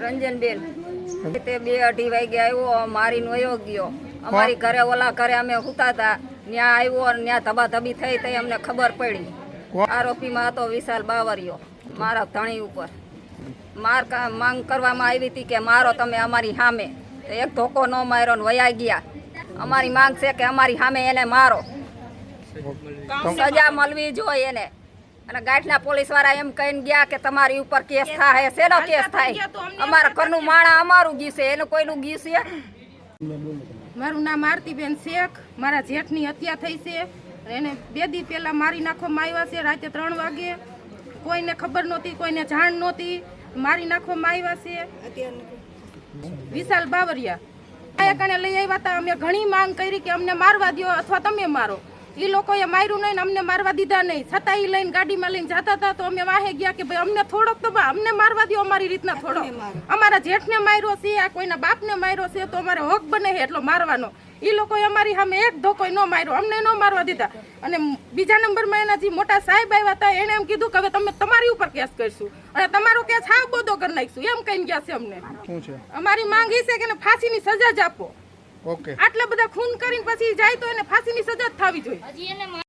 રંજનબેન તે 2-2:30 વાગે આવ્યો, મારીને વયો ગયો. અમારી ઘરે ઓલા ઘરે અમે સૂતા હતા, ત્યાં આવ્યો અને ત્યાં ધબાધબી થઈ તો અમને ખબર પડી. આરોપીમાં હતો વિશાલ બાવરિયો, મારા ધણી ઉપર માંગ કરવામાં આવી હતી કે મારો તમે અમારી સામે. એક ધોકો ન માર્યો ને વયા ગયા. અમારી માંગ છે કે અમારી સામે એને મારો, સજા મળવી જોઈએ એને. અને ગાંઠના પોલીસ વાળા એમ કહીને ગયા કે તમારી ઉપર કેસ થાય. શેનો કેસ થાય? અમારા ઘરનું માણા અમારું ગીસે, એનું કોઈનું ગીસે. મારું નામ આરતીબેન શેખ. મારા જેઠની હત્યા થઈ છે. એને 2 દી પહેલા મારી નાખવામાં આવ્યા છે. રાતે 3 વાગે કોઈને ખબર નહોતી, કોઈને જાણ નહોતી, મારી નાખવામાં આવ્યા છે. વિશાલ બાવરિયા કણે લઈ આવ્યા હતા. અમે ઘણી માંગ કરી કે અમને મારવા દો અથવા તમે મારો. એ લોકોએ માર્યું નહીં ને અમને મારવા દીધા નહીં. છતાં એ લઈને ગાડીમાં લઈને જતા હતા તો અમે વાહે ગયા કે ભાઈ અમને થોડોક તો અમને મારવા દો, અમારી રીતના થોડો. અમારા જેઠને માર્યો છે, આ કોઈના બાપને માર્યો છે તો અમારે હક બને છે એટલો મારવાનો. એ લોકોએ અમારી સામે એક ધોકો ન માર્યો, અમને ન મારવા દીધા. અને બીજા નંબરમાં એના જે મોટા સાહેબ આવ્યા હતા એને એમ કીધું કે હવે તમે તમારી ઉપર કેસ કરશું અને તમારો કેસ હાવ બોધો કરી નાખશું એમ કહીને ગયા છે. અમને અમારી માંગ એ છે કે ફાંસીની સજા જ આપો. આટલા બધા ખૂન કરીને પછી જાય તો એને ફાંસીની સજા જ થવી જોઈએ.